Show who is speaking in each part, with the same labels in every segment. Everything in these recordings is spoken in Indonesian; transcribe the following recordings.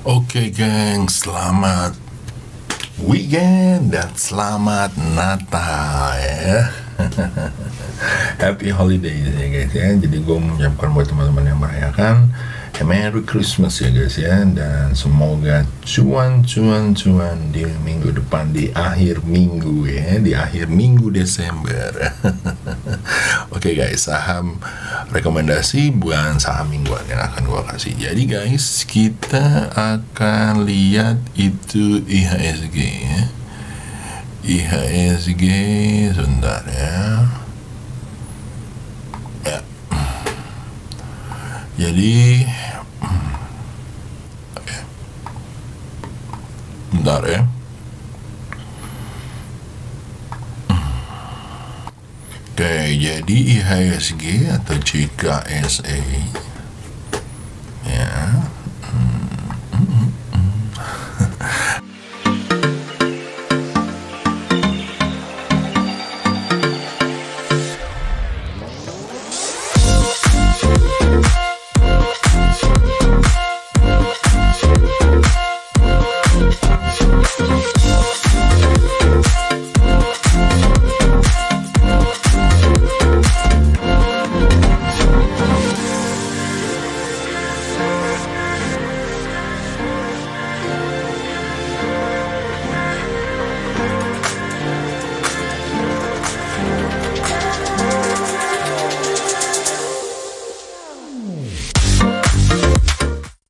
Speaker 1: Oke geng, selamat weekend dan selamat Natal ya. Happy holidays ya guys ya. Jadi gue mengucapkan buat teman-teman yang merayakan Merry Christmas ya guys ya. Dan semoga cuan di minggu depan, di akhir minggu ya, di akhir minggu Desember. Oke guys, saham rekomendasi buat saham mingguan yang akan gue kasih. Jadi guys, kita akan lihat itu IHSG ya. IHSG sebentar ya. Jadi bentar ya. Oke, jadi IHSG atau JKSA ya.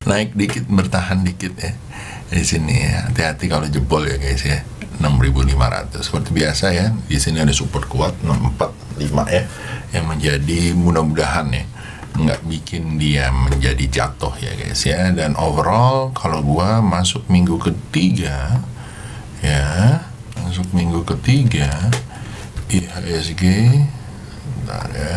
Speaker 1: Naik dikit, bertahan dikit ya di sini ya. Hati-hati kalau jebol ya guys ya. 6.500 seperti biasa ya. Di sini ada support kuat 645 ya, yang menjadi mudah-mudahan ya nggak bikin dia menjadi jatuh ya guys ya. Dan overall kalau gua masuk minggu ketiga ya, masuk minggu ketiga IHSG bentar ya.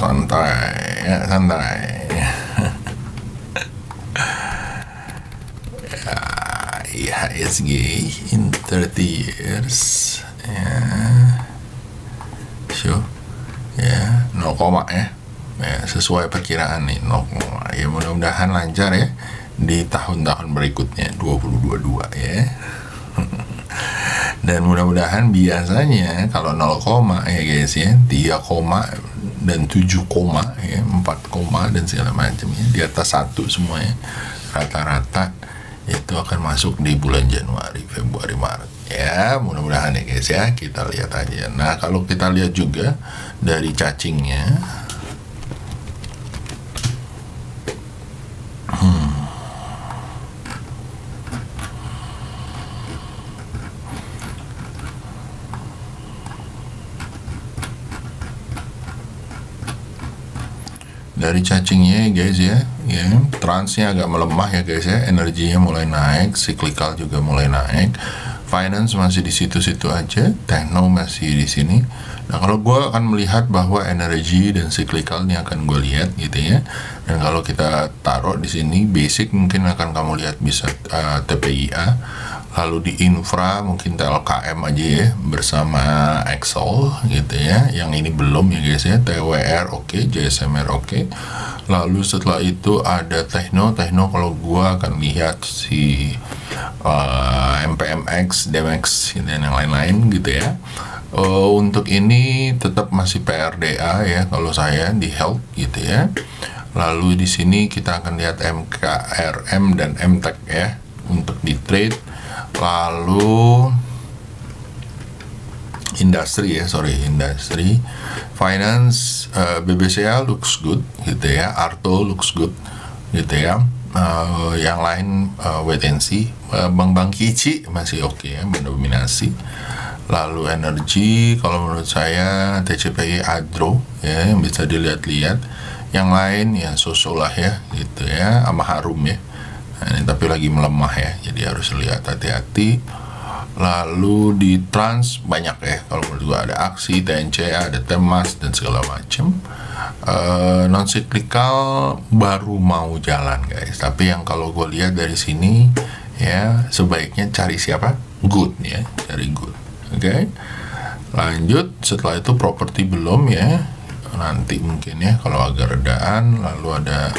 Speaker 1: Santai ya, santai ya, IHSG in 30 years ya, show ya 0, ya, sesuai perkiraan nih 0, ya. Mudah-mudahan lancar ya di tahun-tahun berikutnya 2022 ya. Dan mudah-mudahan biasanya kalau 0, ya guys ya, 3, dan 7, ya, 4, dan segala macam ya, di atas 1 semuanya rata-rata itu akan masuk di bulan Januari, Februari, Maret ya. Mudah-mudahan ya guys ya, kita lihat aja. Nah kalau kita lihat juga dari cacingnya, dari cacingnya guys ya, transnya agak melemah ya guys ya, energinya mulai naik, cyclical juga mulai naik, finance masih di situ-situ aja, techno masih di sini. Nah kalau gue akan melihat bahwa energi dan cyclical ini akan gue lihat gitu ya. Dan kalau kita taruh di sini basic mungkin akan kamu lihat bisa TPIA. Lalu di infra mungkin TLKM aja ya bersama Excel gitu ya. Yang ini belum ya guys ya. TWR oke, JSMR oke. Lalu setelah itu ada Techno kalau gua akan lihat si MPMX, DMX dan yang lain-lain gitu ya. Untuk ini tetap masih PRDA ya kalau saya di health gitu ya. Lalu di sini kita akan lihat MKRM dan MTEK ya untuk di trade. Lalu industri ya, industri, finance, BBCA looks good gitu ya, Arto looks good gitu ya. Yang lain wait and see. Bank Kici masih oke ya, mendominasi. Lalu energi kalau menurut saya TCPI Adro ya, yang bisa dilihat-lihat. Yang lain ya sosok lah ya gitu ya, sama Harum ya. Nah, ini tapi lagi melemah ya, jadi harus lihat hati-hati. Lalu di trans banyak ya, kalau menurut gua ada aksi, TNCA, ada Temas dan segala macam. Non cyclical baru mau jalan guys, tapi yang kalau gue lihat dari sini ya sebaiknya cari siapa? Good ya, cari good. Oke. Lanjut, setelah itu properti belum ya, nanti mungkin ya kalau agak redaan. Lalu ada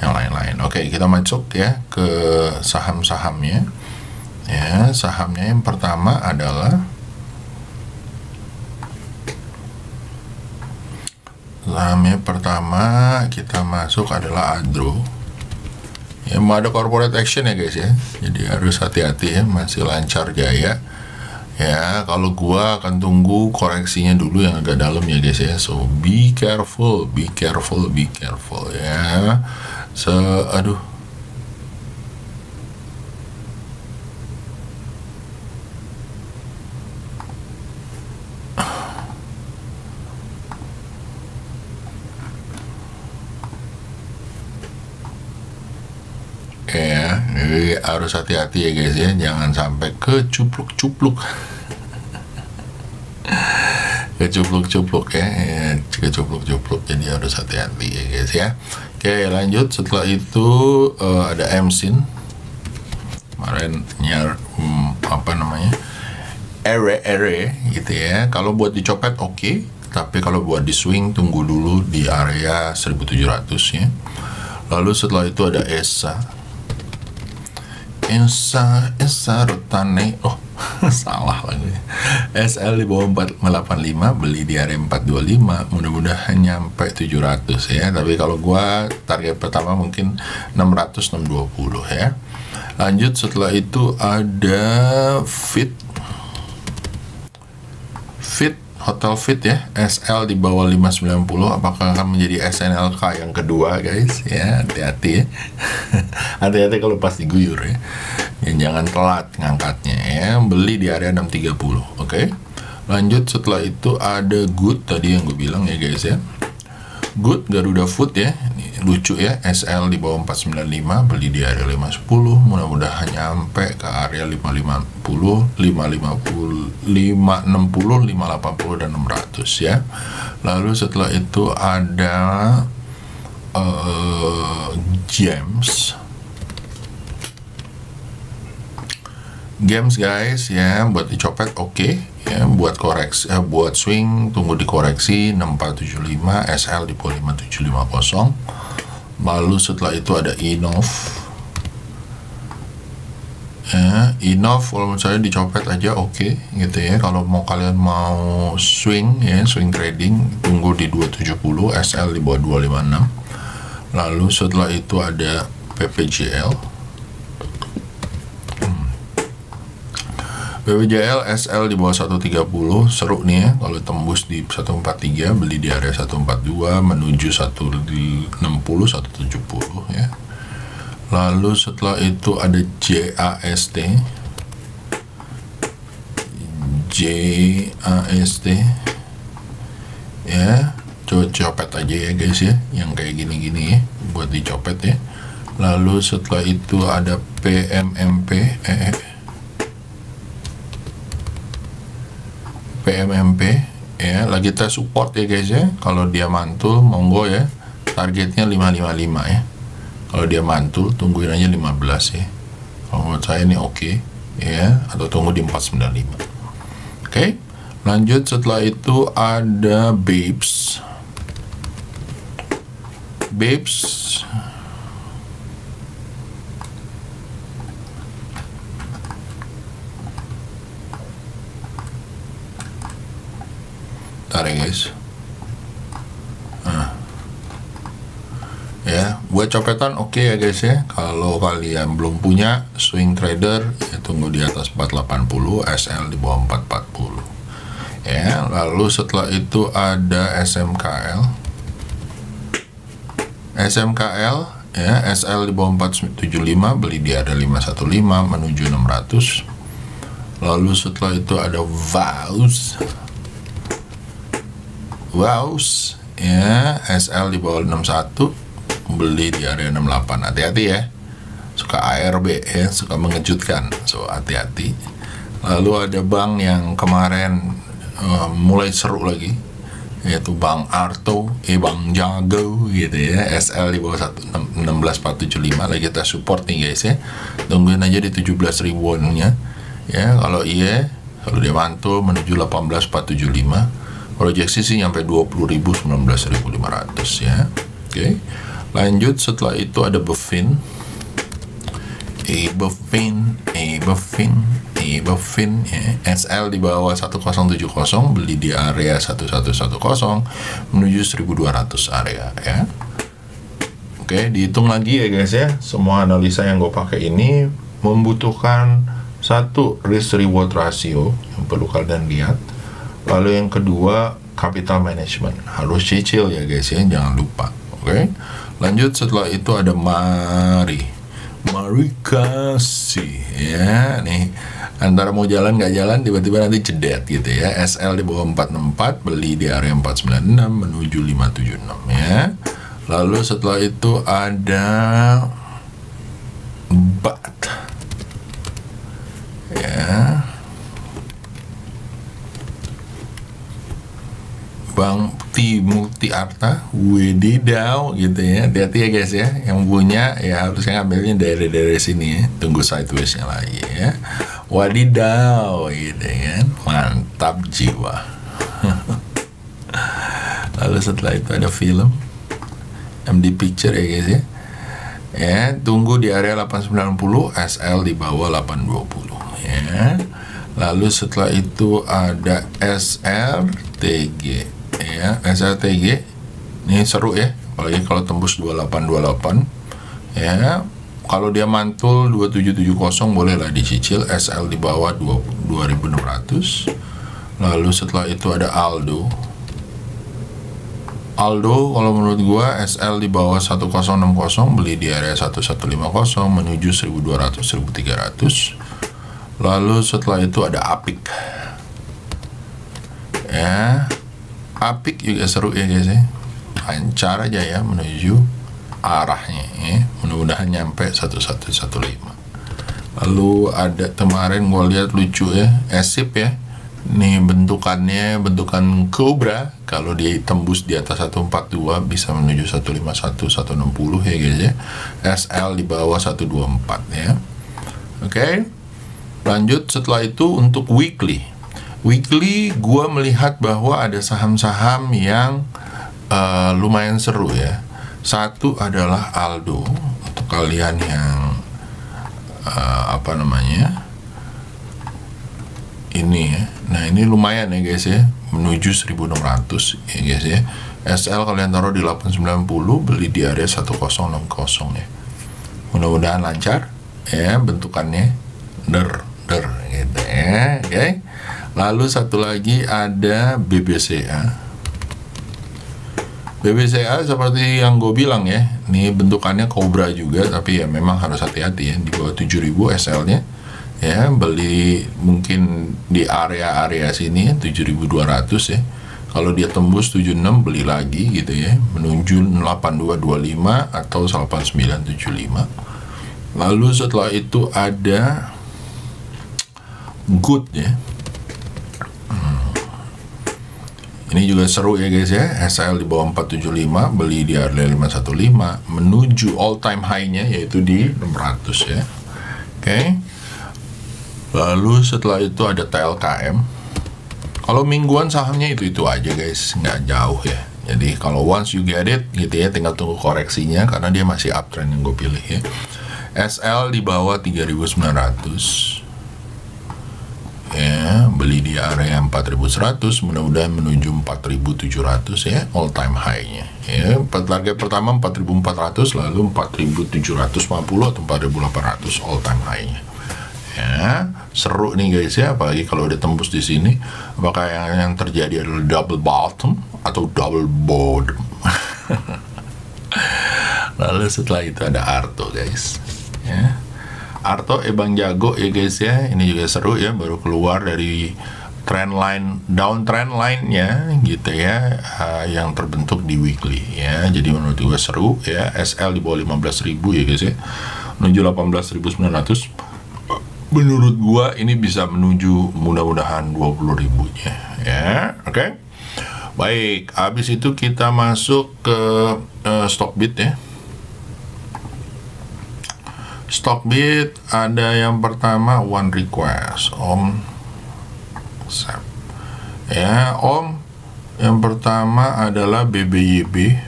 Speaker 1: yang lain-lain. Oke, kita masuk ya ke saham-sahamnya ya. Sahamnya yang pertama adalah kita masuk adalah Adro ya. Mau ada corporate action ya guys ya, jadi harus hati-hati ya, masih lancar jaya ya. Kalau gua akan tunggu koreksinya dulu yang agak dalam ya guys ya, so be careful ya. Aduh, ya, jadi harus hati-hati ya guys ya, jangan sampai kecupluk-cupluk ya, kecupluk-cupluk, jadi harus hati-hati ya guys ya. Oke, lanjut. Setelah itu ada MSIN kemarin ere gitu ya. Kalau buat dicopet oke, tapi kalau buat di swing tunggu dulu di area 1700 ya. Lalu setelah itu ada ESA Rotane, salah lagi. SL di bawah 485, beli di area 425, mudah-mudahan nyampe 700 ya. Tapi kalau gua target pertama mungkin 600-620 ya. Lanjut, setelah itu ada Fit Hotel Fit ya, SL di bawah 590. Apakah akan menjadi SNLK yang kedua guys ya? Hati-hati ya. Hati-hati kalau pas diguyur ya. Jangan telat ngangkatnya ya. Beli di area 630. Oke. Lanjut, setelah itu ada Good tadi yang gue bilang ya guys ya. Good Garuda Food ya. Ini lucu ya, SL di bawah 495, beli di area 510, mudah-mudahan nyampe ke area 550, 560, 580 dan 600 ya. Lalu setelah itu ada Games guys ya, buat dicopet oke ya, buat koreksi buat swing tunggu dikoreksi 6475, SL di bawah 5750. Lalu setelah itu ada Innov ya. Innov kalau menurut saya dicopet aja oke gitu ya. Kalau kalian mau swing ya, swing trading, tunggu di 270, SL di bawah 256. Lalu setelah itu ada PPJL SL di bawah 130, seru nih ya. Kalau tembus di 143, beli di area 142 menuju 160, 170 ya. Lalu setelah itu ada JAST ya, copet aja ya guys ya, yang kayak gini-gini ya, buat dicopet ya. Lalu setelah itu ada PMMP ya, lagi tes support ya guys ya. Kalau dia mantul monggo ya, targetnya 555 ya. Kalau dia mantul tungguin aja 15 ya. Kalau menurut saya ini oke ya, atau tunggu di 495. Oke, lanjut. Setelah itu ada Babes ya guys. Ya, buat copetan oke ya guys ya. Kalau kalian belum punya swing trader ya, tunggu di atas 480, SL di bawah 440 ya. Lalu setelah itu ada SMKL ya, SL di bawah 475, beli di area 515 menuju 600. Lalu setelah itu ada Wow ya, SL di bawah 61, beli di area 68. Hati-hati ya, suka ARB ya, suka mengejutkan, so hati-hati. Lalu ada bank yang kemarin mulai seru lagi, yaitu Bank Arto, Bank Jago gitu ya, SL di bawah 16475, lagi kita support nih guys ya. Tungguin aja di 17 ribuannya ya. Kalau iya Kalau dia mantul menuju 18.475, proyeksi sih nyampe 20.000, 19.500 ya. Oke. Lanjut setelah itu ada Buffin. Buffin ya. SL di bawah 1070, beli di area 1110 menuju 1200 area ya. Oke, dihitung lagi ya guys ya. Semua analisa yang gue pakai ini membutuhkan satu risk reward ratio yang perlu kalian lihat. Lalu yang kedua capital management, harus cicil ya guys ya, jangan lupa. Oke. Lanjut setelah itu ada mari kasih ya, nih antara mau jalan nggak jalan tiba-tiba nanti cedet gitu ya. SL di bawah 464, beli di area 496 menuju 576 ya. Lalu setelah itu ada BAT ya, Bank Multi Arta, wedidaw gitu ya. Hati-hati ya guys ya, yang punya ya harusnya ngambilnya dari sini ya, tunggu sidewaysnya lagi ya. Wadidaw gitu kan, mantap jiwa. Lalu setelah itu ada film MD Picture ya guys ya. Ya, tunggu di area 890, SL di bawah 820 ya. Lalu setelah itu ada SRTG ya. SRTG ini seru ya, apalagi kalau tembus 2828 ya. Kalau dia mantul 2770 bolehlah dicicil, SL di bawah 2600. Lalu setelah itu ada Aldo kalau menurut gua SL di bawah 1060, beli di area 1150 menuju 1200 1300. Lalu setelah itu ada Apik ya. Apik juga seru ya guys ya, lancar aja ya menuju arahnya ya. Mudah-mudahan nyampe 1115. Lalu ada kemarin gua lihat lucu ya, Esip ya. Nih bentukannya bentukan Cobra, kalau dia tembus di atas 142 bisa menuju 151 160 ya guys ya. SL di bawah 124 ya. Oke. Lanjut setelah itu untuk weekly gua melihat bahwa ada saham-saham yang lumayan seru ya. Satu adalah Aldo, untuk kalian yang ini ya. Nah ini lumayan ya guys ya, menuju 1600 ya guys ya. SL kalian taruh di 890, beli di area 1060 ya. Mudah-mudahan lancar ya bentukannya, der gitu ya. Oke. Lalu satu lagi ada BBCA seperti yang gue bilang ya, ini bentukannya Cobra juga, tapi ya memang harus hati-hati ya, di bawah 7000 SL-nya ya, beli mungkin di area sini 7200 ya. Kalau dia tembus 76 beli lagi gitu ya, menuju 8225 atau 8975. Lalu setelah itu ada Good ya. Ini juga seru ya guys ya, SL di bawah 475, beli di area 515 menuju all time high-nya yaitu di 600 ya. Oke. Lalu setelah itu ada TLKM. Kalau mingguan sahamnya itu aja guys, nggak jauh ya. Jadi kalau once you get it gitu ya, tinggal tunggu koreksinya karena dia masih uptrend yang gue pilih ya. SL di bawah 3900 ya, beli di area 4100, mudah-mudahan menuju 4700 ya, all time high-nya ya. Target pertama 4400, lalu 4750 atau 4800 all time high-nya ya. Seru nih guys ya, apalagi kalau udah tembus di sini. Apakah yang terjadi adalah double bottom atau double bottom? Lalu setelah itu ada Arto guys ya. Arto Bang Jago ya guys ya, ini juga seru ya, baru keluar dari trend line, down trend line-nya gitu ya, yang terbentuk di weekly ya. Jadi menurut gue seru ya. SL di bawah 15.000 ya guys ya, menuju 18.900. Menurut gua ini bisa menuju mudah-mudahan 20.000-nya ya. Oke. Baik, habis itu kita masuk ke Stockbit ya. Stockbit ada yang pertama One Request accept. Ya, Om, yang pertama adalah BBYB.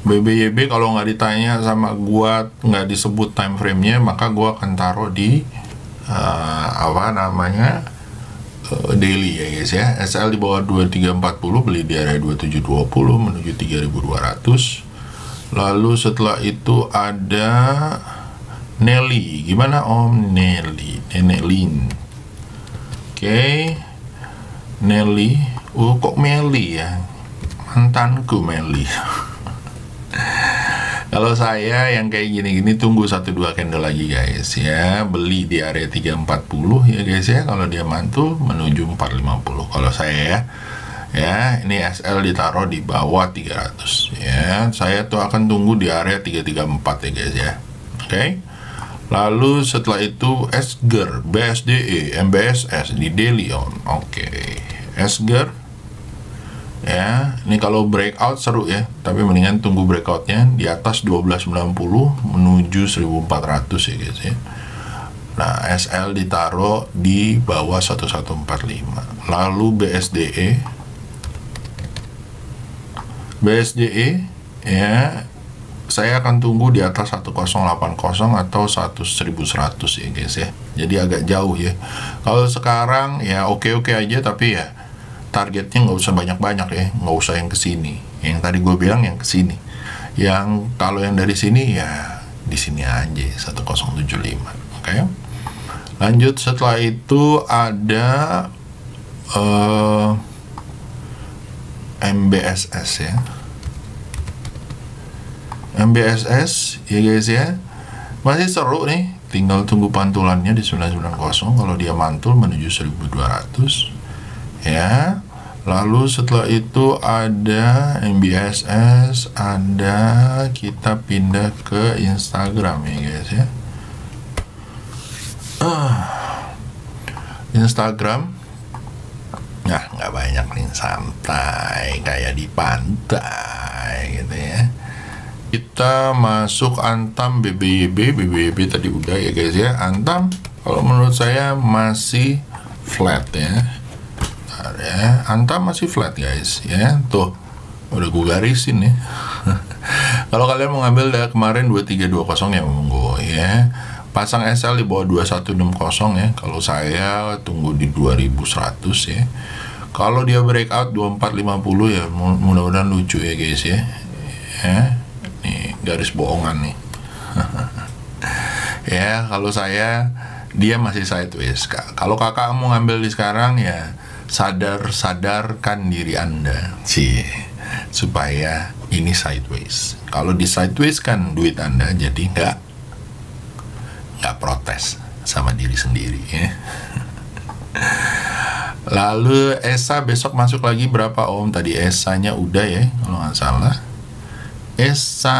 Speaker 1: BBYB kalau nggak ditanya sama gua, nggak disebut time frame-nya, maka gua akan taruh di daily ya guys ya. SL di bawah 2340, beli di area 2720 menuju 3200. Lalu setelah itu ada Nelly. Gimana Om? Nelly, Nenek Lin. Oke. Nelly. Oh, kok Meli ya? Mantanku Meli. Kalau saya yang kayak gini-gini tunggu 1-2 candle lagi guys ya. Beli di area 340 ya guys ya. Kalau dia mantul menuju 450. Kalau saya ya, ini SL ditaruh di bawah 300 ya. Saya tuh akan tunggu di area 334 ya guys ya. Oke. Lalu setelah itu SGER, BSDE, MBSS di daily on. Oke. SGER ya, ini kalau breakout seru ya, tapi mendingan tunggu breakoutnya di atas 1290 menuju 1400 ya guys ya. Nah, SL ditaruh di bawah 1145. Lalu BSDE ya, saya akan tunggu di atas 1080 atau 1100 ya guys ya. Jadi agak jauh ya. Kalau sekarang ya oke-oke aja, tapi ya targetnya nggak usah banyak-banyak ya, nggak usah yang kesini. Yang tadi gue bilang yang kesini. Yang kalau yang dari sini ya di sini aja 1075. Oke. Lanjut setelah itu ada MBSS ya. MBSS ya guys ya, masih seru nih, tinggal tunggu pantulannya di 990. Kalau dia mantul menuju 1200 ya. Lalu setelah itu ada MBSS, ada, kita pindah ke Instagram ya guys ya. Instagram, nah nggak banyak nih, santai kayak di pantai gitu ya. Kita masuk Antam, BBYB tadi udah ya guys ya. Antam kalau menurut saya masih flat ya. Bentar ya, Antam masih flat guys ya. Tuh udah gue garisin ya. Kalau kalian mau ngambil dari kemarin 2320 ya monggo ya. Pasang SL di bawah 2160 ya. Kalau saya tunggu di 2100 ya. Kalau dia breakout 2450 ya mudah-mudahan lucu ya guys ya. Ya. Nih garis bohongan nih. Ya, kalau saya dia masih sideways. Kalau kakak mau ngambil di sekarang ya sadarkan diri Anda sih, supaya ini sideways. Kalau di sideways kan duit Anda jadi nggak protes sama diri sendiri ya. Lalu ESA besok masuk lagi berapa Om? Tadi ESA-nya udah ya kalau nggak salah. ESA.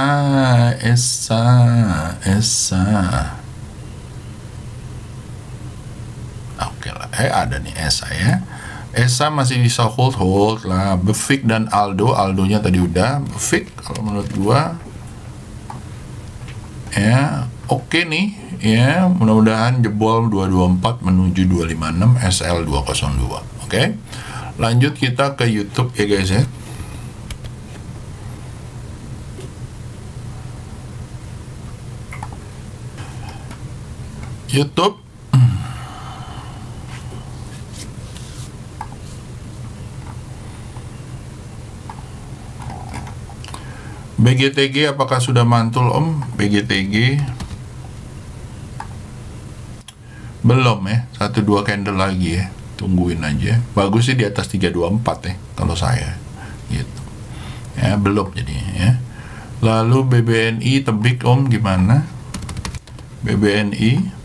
Speaker 1: Oke lah, ada nih ESA ya. ESA masih bisa hold lah. Befik dan Aldonya tadi udah. Befik kalau menurut gua ya oke nih ya, mudah-mudahan jebol 224 menuju 256 SL 202. Oke. Lanjut kita ke YouTube ya guys ya. YouTube BGTG apakah sudah mantul Om? BGTG belum ya, 1-2 candle lagi ya, tungguin aja. Bagus sih di atas 324 ya kalau saya gitu ya, belum jadinya ya. Lalu BBNI tebik Om gimana? BBNI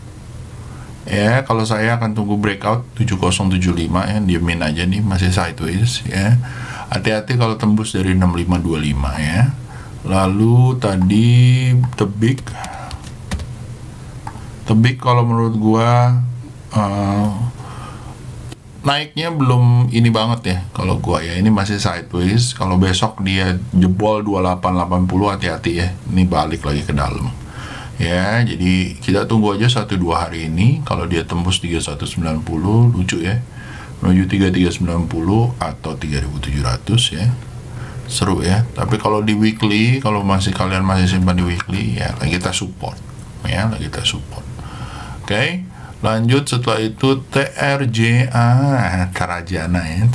Speaker 1: ya, kalau saya akan tunggu breakout 7075 ya, diemin aja nih, masih sideways ya. Hati-hati kalau tembus dari 6525 ya. Lalu tadi tebik kalau menurut gua naiknya belum ini banget ya kalau gua ya, ini masih sideways. Kalau besok dia jebol 2880 hati-hati ya, ini balik lagi ke dalam ya. Jadi kita tunggu aja 1-2 hari ini. Kalau dia tembus 3190, lucu ya, menuju 3390 atau 3700 ya, seru ya. Tapi kalau di weekly, kalau kalian masih simpan di weekly ya, lagi kita support ya, lagi kita support. Oke, lanjut setelah itu TRJA, Tarajana ya,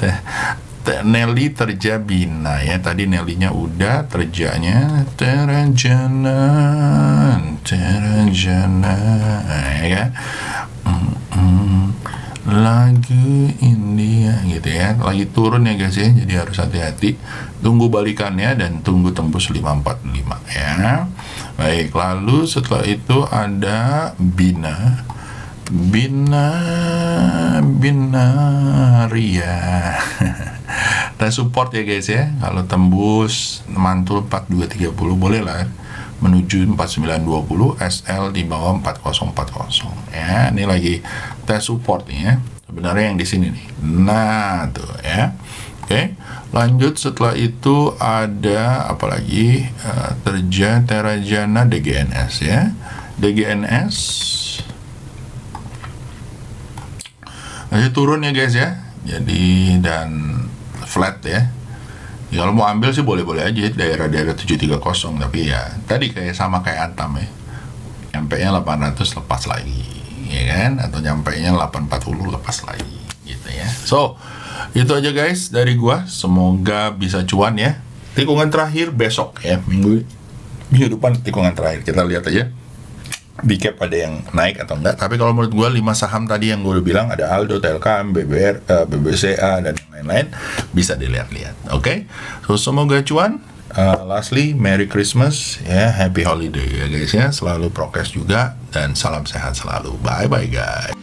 Speaker 1: Nelly Terjabina ya. Tadi Nelly-nya udah, Terjanya Terjana ya kan. Lagu India gitu ya, lagi turun ya guys ya, jadi harus hati-hati, tunggu balikannya dan tunggu tembus 545 ya. Baik, lalu setelah itu ada Binaria. Kita support ya guys ya, kalau tembus mantul 4230 boleh lah menuju 4920, SL di bawah 4040 ya. Ini lagi tes support nih ya, sebenarnya yang di sini nih. Nah tuh ya. Oke, lanjut setelah itu ada apa lagi? Terajana DGNS ya. DGNS masih turun ya guys ya, jadi dan flat ya. Ya, kalau mau ambil sih boleh-boleh aja daerah-daerah 730, tapi ya tadi sama kayak Antam ya, nyampe nya 800 lepas lagi ya kan, atau nyampe nya 840 lepas lagi gitu ya. So itu aja guys dari gua, semoga bisa cuan ya. Tikungan terakhir besok ya, minggu depan tikungan terakhir, kita lihat aja big cap ada yang naik atau enggak. Tapi kalau menurut gue 5 saham tadi yang gue udah bilang, ada Aldo, Telkom, BBCA dan lain-lain, bisa dilihat-lihat. Oke, so semoga cuan. Lastly, Merry Christmas ya, Happy Holiday ya guys ya, selalu prokes juga dan salam sehat selalu. Bye bye guys.